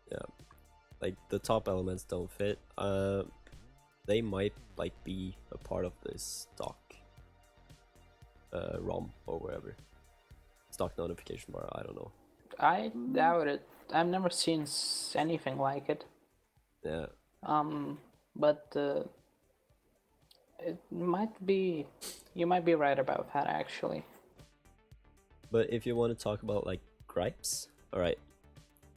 Yeah, like the top elements don't fit. They might like be a part of this stock ROM or wherever. Stock notification bar. I don't know. I doubt it. I've never seen anything like it. Yeah, But it might be. You might be right about that, actually. but if you want to talk about like gripes, all right.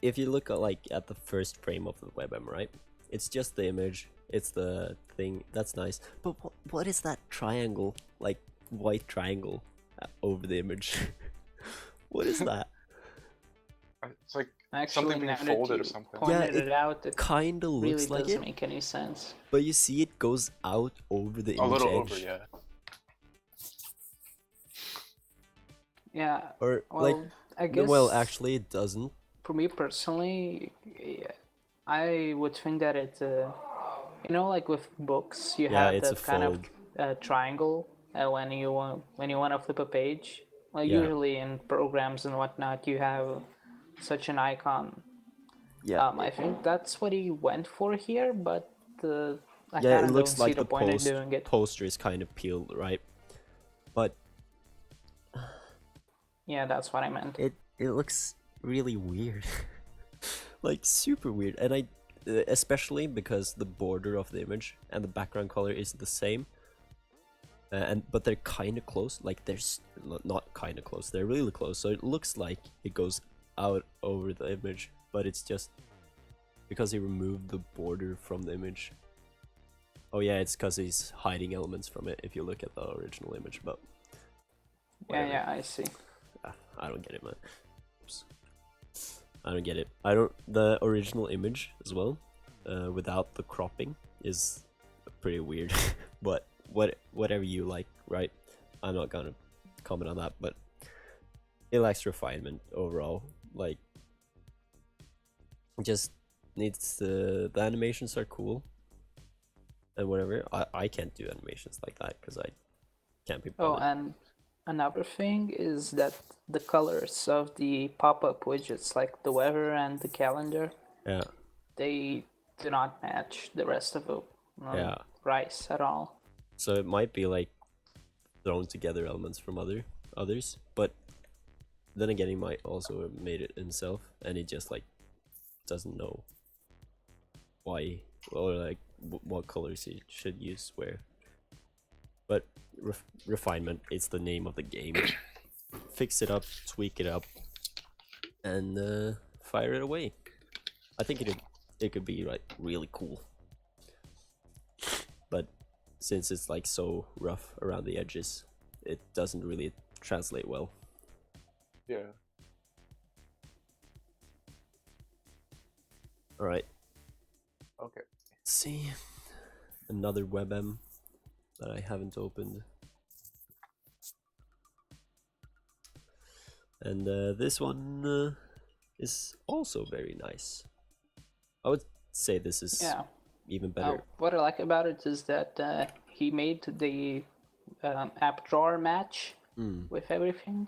If you look at like at the first frame of the WebM, right? It's just the image. It's the thing. That's nice. But what is that triangle? Like white triangle over the image? What is that? It's like Actually, something being now that folded or you something. pointed Yeah, it out, it Kinda really looks like doesn't it, make any sense. but you see it goes out over the A image little edge. over, yeah. Yeah. Or Well, like, I no, guess. well, actually, it doesn't. For me personally, I would think that it, like with books, you Yeah, have it's a that kind of fold. triangle when you want to flip a page. Like Yeah, usually in programs and whatnot, you have such an icon. yeah, I think that's what he went for here, but I yeah. kind It of looks don't see like the the point in doing it. poster is kind of peeled, right? But Yeah, that's what I meant. it looks really weird. Like super weird, and especially because the border of the image and the background color is the same, but they're kind of close. Like not kind of close, they're really close, so it looks like it goes out over the image, but it's just because he removed the border from the image. Oh yeah, it's because he's hiding elements from it if you look at the original image, but whatever. Yeah, I see. I don't get it, man. Oops. I don't get it. I don't. The original image as well, without the cropping, is pretty weird. But whatever you like, right? I'm not gonna comment on that, but it lacks refinement overall. Like, just needs the animations are cool and whatever. I can't do animations like that because I can't be Oh, bothered. and another thing is that the colors of the pop-up widgets, like the weather and the calendar, Yeah, they do not match the rest of the yeah. rice at all. So it might be like thrown together elements from others, but then again, he might also have made it himself, and he just like doesn't know why or like what colors he should use where. But refinement is the name of the game. Fix it up, tweak it up, and fire it away. I think it could be like really cool, but since it's like so rough around the edges, it doesn't really translate well. Yeah. All right. Okay. Let's see, another WebM that I haven't opened. And this one is also very nice. I would say this is Yeah. even better. What I like about it is that he made the app drawer match with everything.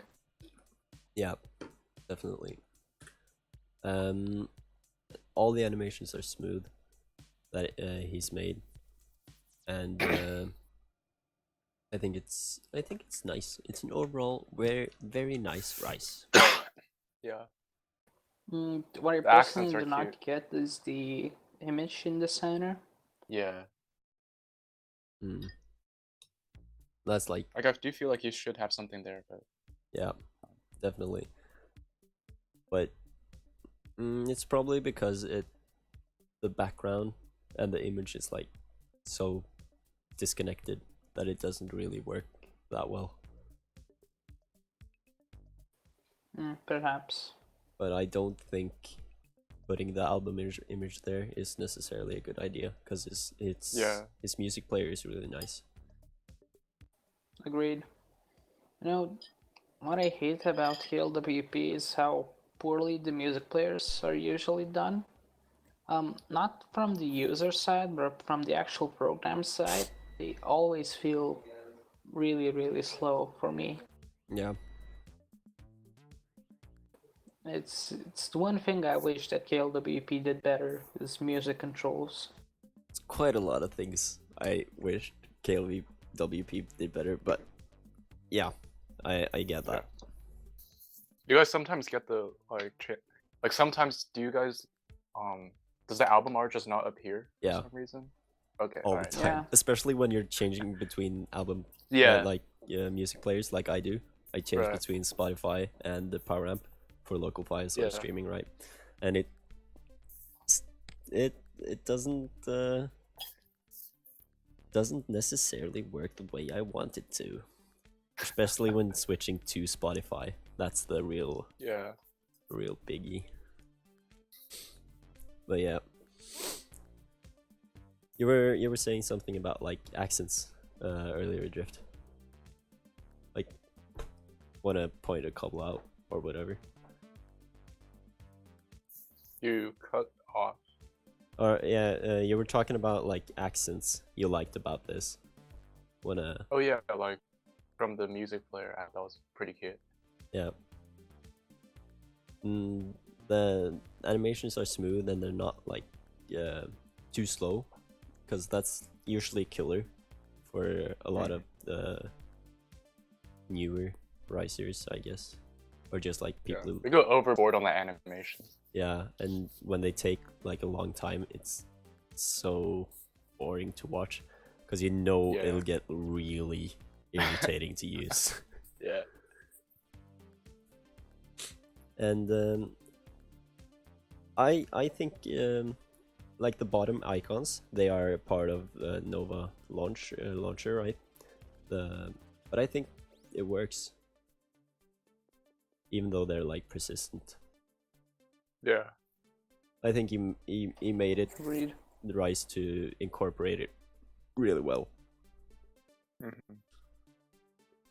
Yeah, definitely. All the animations are smooth that he's made, and I think it's nice. It's an overall very nice rice. Yeah. What I The accents personally are do not cute. get is the image in the center. Yeah. Mm. That's like, Like I do feel like you should have something there, but yeah, definitely. But it's probably because the background and the image is like so disconnected that it doesn't really work that well. Perhaps. But I don't think putting the album image there is necessarily a good idea because his music player is really nice. Agreed. You know, what I hate about KLWP is how poorly the music players are usually done. Not from the user side, but from the actual program side. They always feel really, really slow for me. Yeah. It's the one thing I wish that KLWP did better is music controls. It's quite a lot of things I wished KLWP did better, but yeah, I get that. Yeah. You guys sometimes get the like sometimes do you guys does the album art just not appear for Yeah. some reason? Okay, All alright. the time, Yeah. especially when you're changing between album Yeah. music players like I do. I change Right. between Spotify and the Power Amp for local files or Yeah. streaming, right? And it doesn't necessarily work the way I want it to, especially when switching to Spotify. That's the real biggie. But yeah, you were saying something about like accents earlier, Adrift. Like, wanna point a couple out or whatever. You cut off. Or yeah, you were talking about like accents you liked about this. Wanna? Oh yeah, like from the music player app, that was pretty cute. Yeah. The animations are smooth and they're not like too slow, because that's usually a killer for a lot of newer risers, I guess, or just like people who They go overboard on the animation. yeah, and when they take like a long time, it's so boring to watch because it'll get really irritating to use. Yeah. And I think like the bottom icons, they are part of the Nova launcher, right? But I think it works, even though they're like persistent. Yeah. I think he made it Agreed. the Rise to incorporate it really well. Mm-hmm.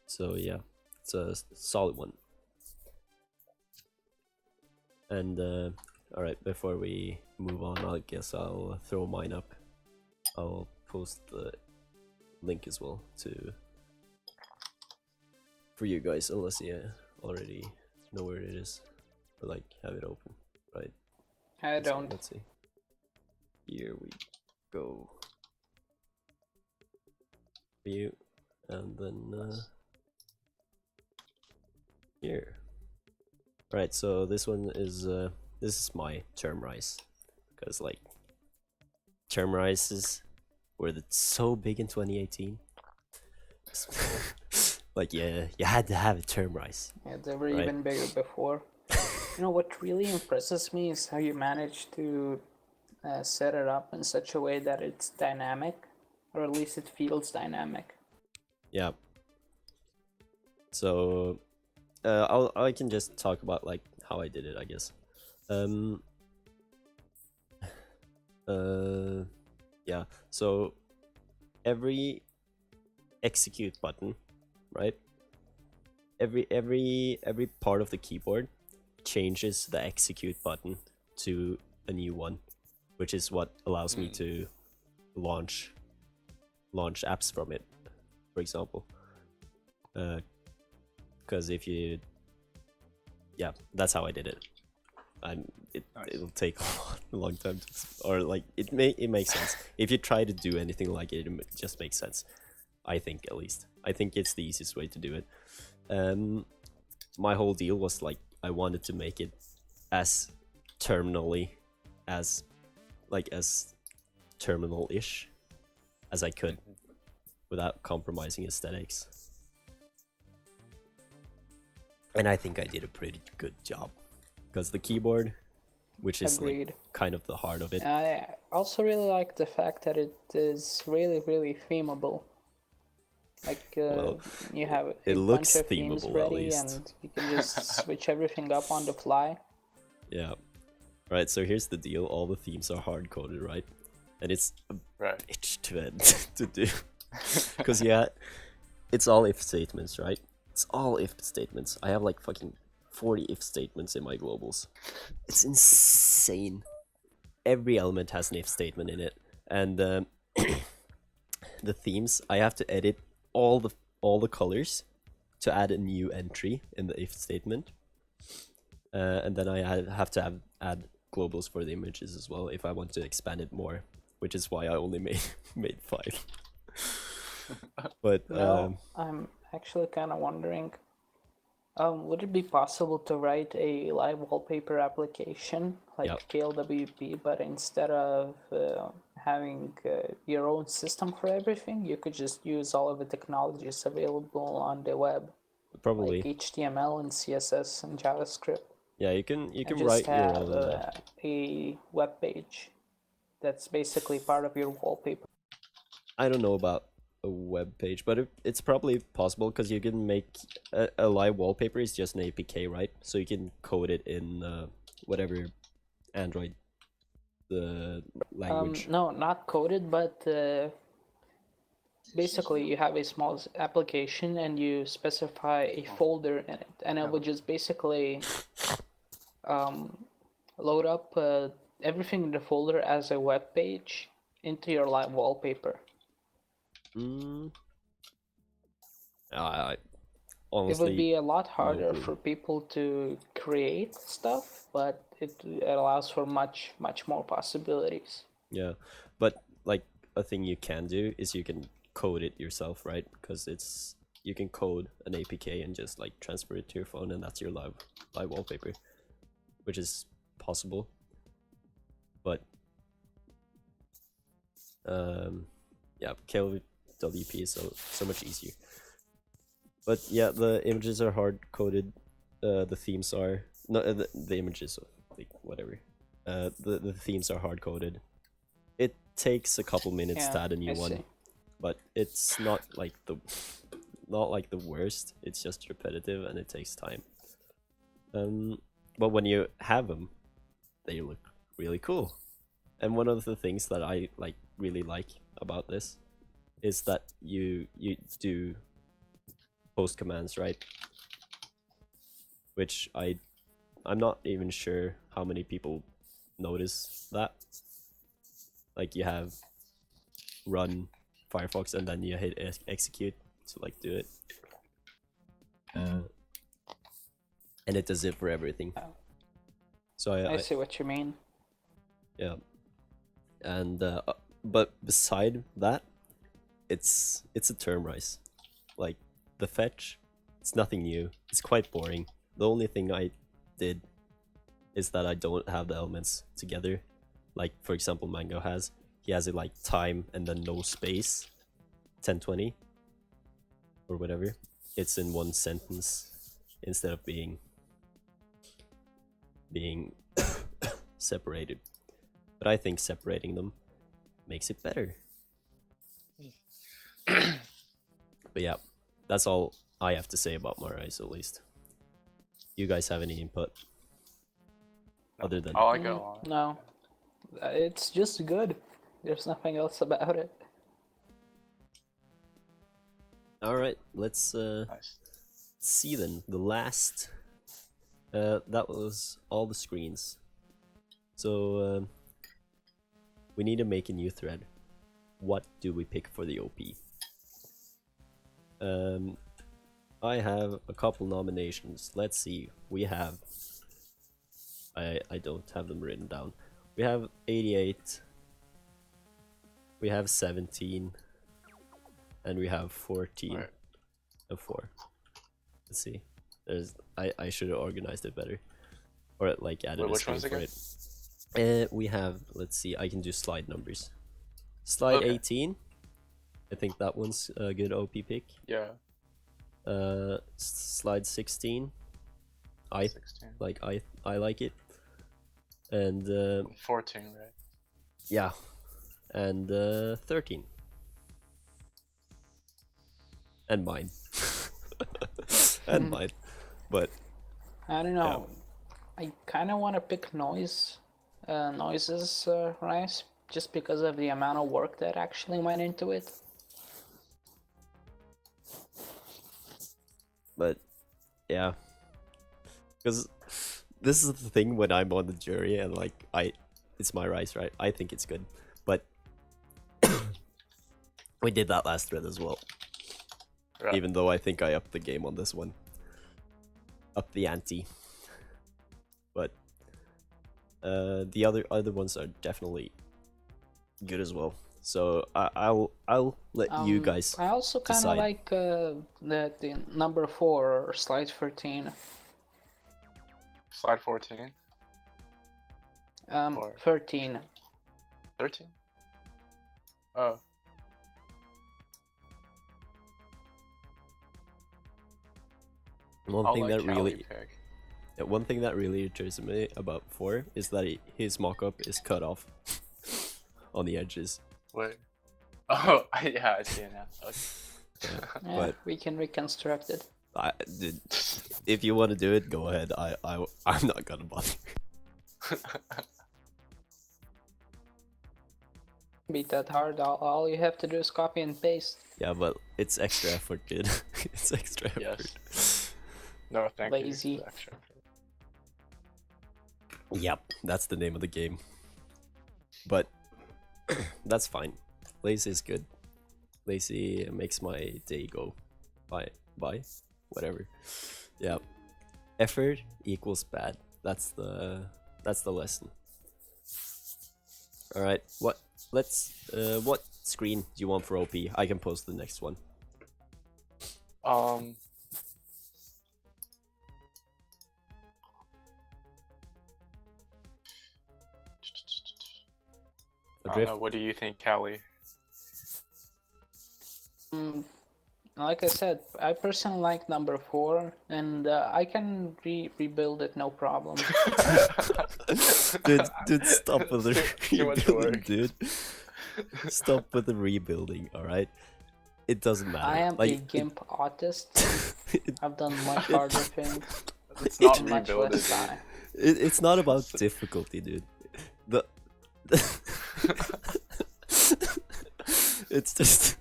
So yeah, it's a solid one. And alright, before we move on, I guess I'll throw mine up. I'll post the link as well for you guys, unless you already know where it is or like have it open, right? I don't. Let's see. Here we go. For you, and then here. Right, so this one is this is my term rise, because like term rises were so big in 2018. Like yeah, you had to have a term rise. Yeah, they were right? even bigger before. You know what really impresses me is how you managed to set it up in such a way that it's dynamic, or at least it feels dynamic. Yeah. So I can just talk about like how I did it, I guess. Yeah. So every execute button, right? Every part of the keyboard changes the execute button to a new one, which is what allows me to launch apps from it, for example. Because if you, yeah, that's how I did it. It'll take a long time or like it makes sense if you try to do anything like it. It just makes sense, I think. At least I think it's the easiest way to do it. My whole deal was like I wanted to make it as terminally as terminal-ish as I could. without compromising aesthetics. And I think I did a pretty good job, because the keyboard, which is Agreed. like kind of the heart of it. I also really like the fact that it is really, really themable. Like Well, you have a it bunch looks of themes themable, at ready, least. and you can just switch everything up on the fly. Yeah. Right, so here's the deal. All the themes are hard-coded, right? And it's a Right. bitch to do. Because, yeah, it's all if statements, right? It's all if statements. I have like fucking 40 if statements in my globals. It's insane. Every element has an if statement in it. And the themes, I have to edit all the colors to add a new entry in the if statement. And then I have to add globals for the images as well if I want to expand it more, which is why I only made 5. But Now, I'm actually kind of wondering, would it be possible to write a live wallpaper application like Yep. KLWP, but instead of having your own system for everything, you could just use all of the technologies available on the web, probably, like HTML and CSS and JavaScript, yeah, you can and write just your have own. a web page that's basically part of your wallpaper. I don't know about a web page, but it's probably possible, because you can make a live wallpaper is just an APK, right? So you can code it in whatever Android the language. No, not coded, but basically you have a small application and you specify a folder in it, and it will just basically load up everything in the folder as a web page into your live wallpaper. I It honestly, would be a lot harder clue. for people to create stuff, but it allows for much more possibilities. Yeah, but like a thing you can do is you can code it yourself, right? Because you can code an APK and just like transfer it to your phone, and that's your live wallpaper, which is possible. But yeah, KLWP is so much easier. But yeah, the images are hard coded. The themes are the images, like whatever. The themes are hard coded. It takes a couple minutes to add a new I one, see. but it's not like the worst. It's just repetitive and it takes time. But when you have them, they look really cool. And one of the things that I really like about this is that you do post commands, right? Which I'm not even sure how many people notice that. Like, you have run Firefox and then you hit execute to like do it, and it does it for everything. So I see what you mean. yeah, and but beside that, it's a termrise. Like, the fetch, it's nothing new. It's quite boring. The only thing I did is that I don't have the elements together. Like, for example, Mango has. He has it like time and then no space, 1020 or whatever. It's in one sentence instead of being separated. But I think separating them makes it better. But yeah, that's all I have to say about Marais, at least. You guys have any input? Other than I like it a lot. No, it's just good. There's nothing else about it. Alright, let's Nice. see then. The last that was all the screens. So we need to make a new thread. What do we pick for the OP? I have a couple nominations. Let's see. We have I don't have them written down. We have 88. We have 17. And we have 14 Right. and 4. Let's see. I should have organized it better. Or like added Wait, a which screen ones for again? it. We have, let's see, I can do slide numbers. Slide Okay. 18 I think that one's a good OP pick. Yeah. Slide 16. I 16. I like it. And 14, right? yeah, and 13. And mine. And mine. But I don't know. I kind of want to pick noises, Rice, just because of the amount of work that actually went into it. But yeah, because this is the thing when I'm on the jury and like it's my rice, right? I think it's good, but we did that last thread as well. Right. Even though I think I upped the game on this one, up the ante. But the other ones are definitely good as well. So I'll let you guys. I also kind of decide. like the number 4 or slide 13. Slide 14. 13. 13. Oh. One I'll thing let that Callie really pick. one thing that really irritates me about 4 is that his mock-up is cut off on the edges. Wait. Oh, yeah, I see it now. Okay. Yeah, But we can reconstruct it. dude, if you want to do it, go ahead. I'm not gonna bother. Be that hard. All you have to do is copy and paste. Yeah, but it's extra effort, dude. It's extra effort. Yes. No, thank Lazy. you. for the extra effort. Yep, that's the name of the game. But that's fine. Lazy is good. Lazy makes my day go by, whatever. Yeah, effort equals bad. That's the lesson. All right, what screen do you want for OP? I can post the next one. I don't know. What do you think, Callie? Like I said, I personally like number 4, and I can rebuild it no problem. dude, stop with the Too much rebuilding, work. dude. Stop with the rebuilding, all right? It doesn't matter. I am like, a GIMP artist. I've done much harder things. It's not in much rebuild less it. time. It's not about difficulty, dude. It's just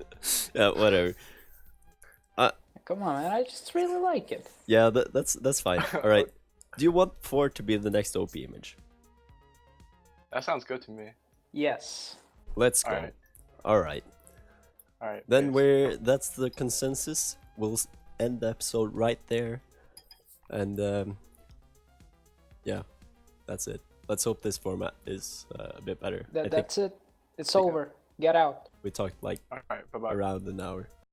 yeah, whatever. Come on, man! I just really like it. Yeah, that's fine. All right. Do you want 4 to be the next OP image? That sounds good to me. Yes. Let's go. Alright. All right. All right. Then peace. that's the consensus. We'll end the episode right there. And yeah, that's it. Let's hope this format is a bit better. That's it. It's over. Get out. We talked like All right. Bye bye. around an hour.